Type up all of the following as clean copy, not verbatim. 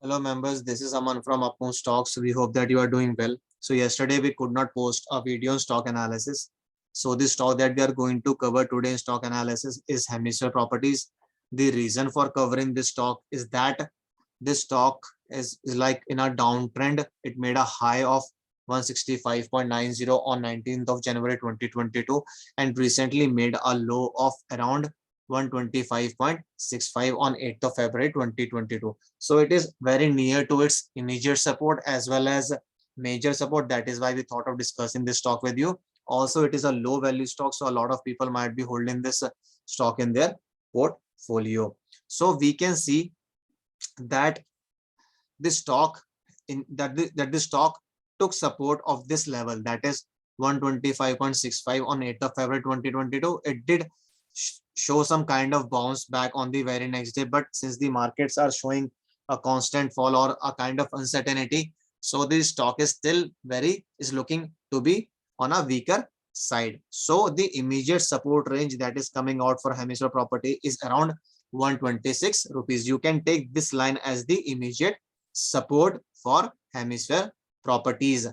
Hello members, this is Aman from Upmoon Stocks. We hope that you are doing well. So yesterday we could not post a video on stock analysis. So the stock that we are going to cover today in stock analysis is Hemisphere Properties. The reason for covering this stock is that this stock is like in a downtrend. It made a high of 165.90 on 19th of January 2022 and recently made a low of around 125.65 on 8th of February 2022. So it is very near to its immediate support as well as major support. That is why we thought of discussing this stock with you. Also, it is a low value stock, so a lot of people might be holding this stock in their portfolio. So we can see that this stock this stock took support of this level, that is 125.65 on 8th of February 2022. It did show some kind of bounce back on the very next day, but since the markets are showing a constant fall or a kind of uncertainty, so the stock is still is looking to be on a weaker side. So the immediate support range that is coming out for Hemisphere Property is around 126 rupees. You can take this line as the immediate support for Hemisphere Properties.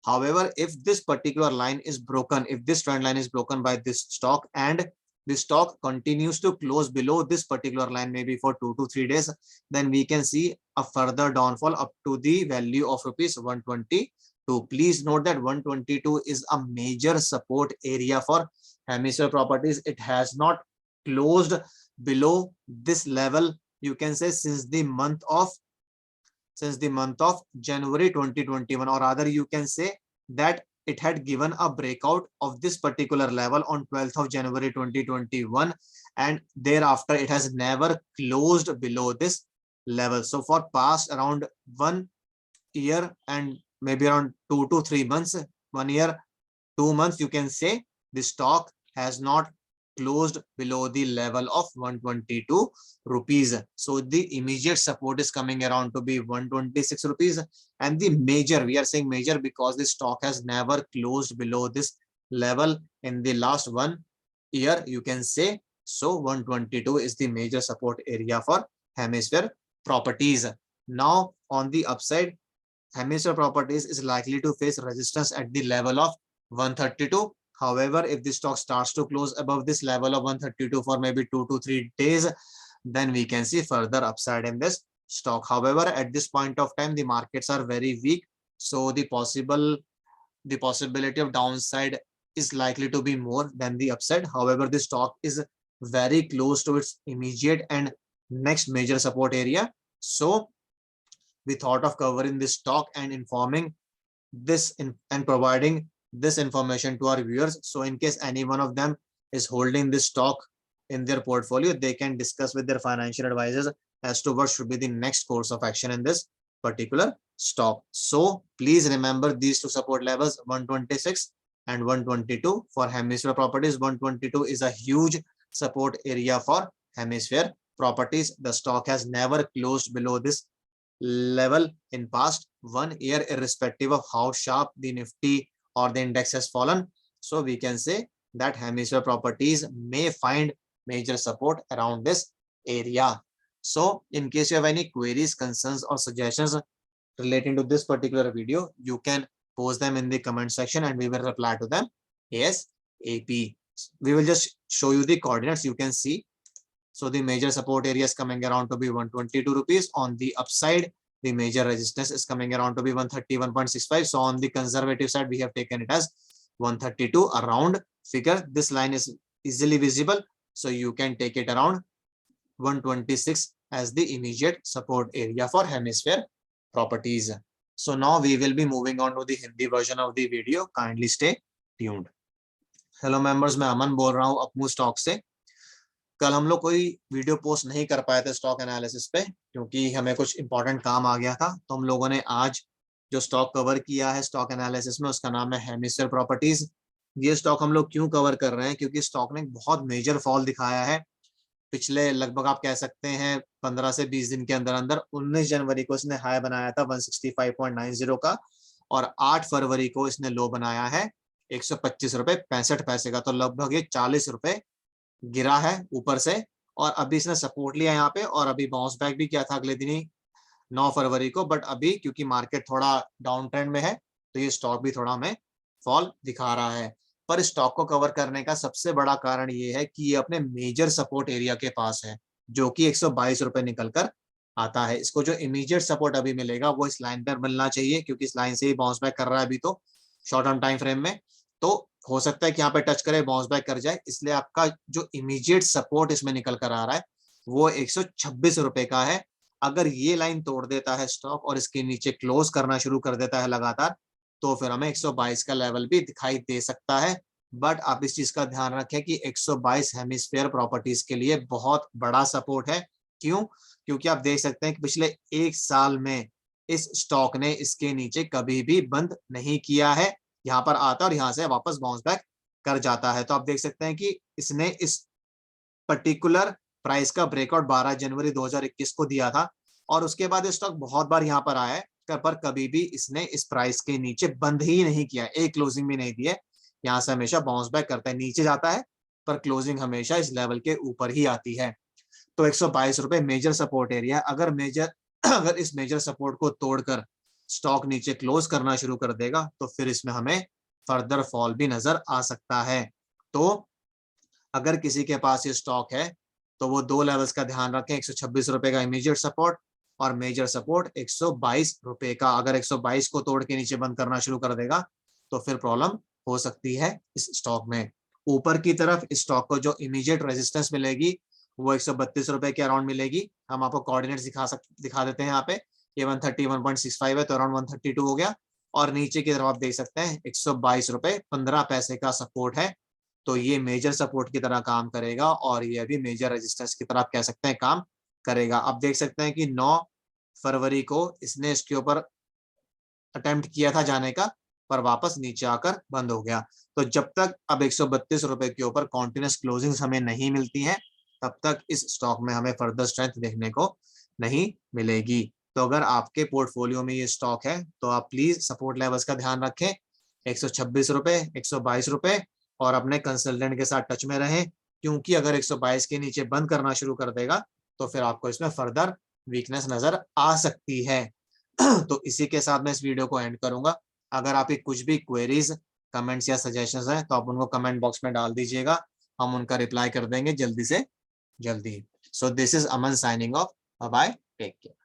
However, if this particular line is broken, if this trend line is broken by this stock and the stock continues to close below this particular line maybe for 2 to 3 days, then we can see a further downfall up to the value of rupees 122. Please note that 122 is a major support area for Hemisphere Properties. It has not closed below this level, you can say, since the month of January 2021, or rather you can say that it had given a breakout of this particular level on 12th of January 2021, and thereafter it has never closed below this level. So for past around 1 year and maybe around 2 to 3 months, 1 year, 2 months, you can say the stock has not closed below the level of 122 rupees. So the immediate support is coming around to be 126 rupees, and the major, we are saying major because the stock has never closed below this level in the last 1 year, you can say. So 122 is the major support area for Hemisphere Properties. Now on the upside, Hemisphere Properties is likely to face resistance at the level of 132. However, if the stock starts to close above this level of 132 for maybe 2 to 3 days, then we can see further upside in this stock. However, at this point of time, the markets are very weak, so the possibility of downside is likely to be more than the upside. However, the stock is very close to its immediate and next major support area. So we thought of covering this stock and informing this and providing this information to our viewers. So in case any one of them is holding this stock in their portfolio, they can discuss with their financial advisors as to what should be the next course of action in this particular stock. So please remember these two support levels, 126 and 122 for Hemisphere Properties. 122 is a huge support area for Hemisphere Properties. The stock has never closed below this level in past 1 year, irrespective of how sharp the Nifty or the index has fallen. So we can say that Hemisphere Properties may find major support around this area. So in case you have any queries, concerns or suggestions relating to this particular video, you can post them in the comment section and we will reply to them ASAP. We will just show you the coordinates, you can see. So the major support area is coming around to be 122 rupees. On the upside, the major resistance is coming around to be 131.65. So on the conservative side, we have taken it as 132, a round figure. This line is easily visible, so you can take it around 126 as the immediate support area for Hemisphere Properties. So now we will be moving on to the Hindi version of the video. Kindly stay tuned. Hello members, मैं अमन बोल रहा हूँ अपमू stock से. कल हम लोग कोई video post नहीं कर पाए थे स्टॉक एनालिसिस पे, क्योंकि हमें कुछ इंपॉर्टेंट काम आ गया था. तो हम लोगों ने आज जो स्टॉक कवर किया है स्टॉक एनालिसिस में, उसका नाम है हेमिस्फीयर प्रॉपर्टीज. ये स्टॉक हम लोग क्यों कवर कर रहे हैं? क्योंकि स्टॉक ने बहुत मेजर फॉल दिखाया है पिछले लगभग आप कह सकते हैं 15 से 20 दिन के अंदर अंदर. 19 जनवरी को इसने हाई बनाया था 165.90 का, और 8 फरवरी को इसने लो बनाया है 125 रुपए 65 पैसे का. तो लगभग ये 40 रुपए गिरा है ऊपर से, और अभी इसने सपोर्ट लिया यहाँ पे और अभी बाउंस बैक भी किया था अगले दिन ही 9 फरवरी को, बट अभी क्योंकि मार्केट थोड़ा डाउन ट्रेंड में है तो ये स्टॉक भी थोड़ा हमें फॉल दिखा रहा है। पर स्टॉक को कवर करने का सबसे बड़ा कारण ये है कि ये अपने मेजर सपोर्ट एरिया के पास है, जो कि 122 रुपए निकल कर आता है। इसको जो इमीडिएट सपोर्ट अभी मिलेगा वो इस लाइन पर मिलना चाहिए, क्योंकि इस लाइन से ही बाउंस बैक कर रहा है अभी तो शॉर्ट टर्म टाइम फ्रेम में। तो हो सकता है कि यहाँ पे टच करे, बाउंस बैक कर जाए, इसलिए आपका जो इमीडिएट सपोर्ट इसमें निकल कर आ रहा है वो 126 रुपए का है। अगर ये लाइन तोड़ देता है स्टॉक और इसके नीचे क्लोज करना शुरू कर देता है लगातार, तो फिर हमें 122 का लेवल भी दिखाई दे सकता है। बट आप इस चीज का ध्यान रखें कि 122 हेमिस्फीयर प्रॉपर्टीज के लिए बहुत बड़ा सपोर्ट है। क्यों? क्योंकि आप देख सकते हैं कि पिछले 1 साल में इस स्टॉक ने इसके नीचे कभी भी बंद नहीं किया है। यहाँ पर आता है और यहाँ से वापस बाउंस बैक कर जाता है। तो आप देख सकते हैं कि इसने इस पर्टिकुलर प्राइस का ब्रेकआउट 12 जनवरी 2021 को दिया था, और उसके बाद स्टॉक बहुत बार यहाँ पर आया है, पर कभी भी इसने इस प्राइस के नीचे बंद ही नहीं किया, एक क्लोजिंग भी नहीं दी है। यहाँ से हमेशा बाउंस बैक करता है, नीचे जाता है पर क्लोजिंग हमेशा इस लेवल के ऊपर ही आती है। तो 122 रुपए मेजर सपोर्ट एरिया। अगर इस मेजर सपोर्ट को तोड़कर स्टॉक नीचे क्लोज करना शुरू कर देगा तो फिर इसमें हमें फर्दर फॉल भी नजर आ सकता है। तो अगर किसी के पास ये स्टॉक है तो वो 2 लेवल्स का ध्यान रखें, 126 रुपए का इमीडिएट सपोर्ट और मेजर सपोर्ट 122 रुपए का। अगर 122 को तोड़ के नीचे बंद करना शुरू कर देगा तो फिर प्रॉब्लम हो सकती है इस स्टॉक में। ऊपर की तरफ इस स्टॉक को जो इमीडिएट रेजिस्टेंस मिलेगी वो 132 रुपए के अराउंड मिलेगी। हम आपको कोऑर्डिनेट्स दिखा देते हैं यहाँ पे। ये 131.65 है तो अराउंड 132 हो गया। और नीचे की तरफ आप देख सकते हैं 122 रुपए 15 पैसे का सपोर्ट है। तो ये मेजर सपोर्ट की तरह काम करेगा और ये भी मेजर रेजिस्टेंस की तरह आप कह सकते हैं काम करेगा। आप देख सकते हैं कि 9 फरवरी को इसने इसके ऊपर अटेम्प्ट किया था जाने का, पर वापस नीचे आकर बंद हो गया। तो जब तक अब 132 रुपए के ऊपर कॉन्टिन्यूस क्लोजिंग्स हमें नहीं मिलती हैं, तब तक इस स्टॉक में हमें फर्दर स्ट्रेंथ देखने को नहीं मिलेगी। तो अगर आपके पोर्टफोलियो में ये स्टॉक है तो आप प्लीज सपोर्ट लेवल्स का ध्यान रखें, 126 रुपए, 122 रुपए, और अपने कंसल्टेंट के साथ टच में रहें, क्योंकि अगर 122 के नीचे बंद करना शुरू कर देगा तो फिर आपको इसमें फर्दर वीकनेस नजर आ सकती है। तो इसी के साथ मैं इस वीडियो को एंड करूंगा। अगर आपकी कुछ भी क्वेरीज, कमेंट्स या सजेशंस हैं तो आप उनको कमेंट बॉक्स में डाल दीजिएगा, हम उनका रिप्लाई कर देंगे जल्दी से जल्दी। So this is Aman signing off. Bye bye, take care.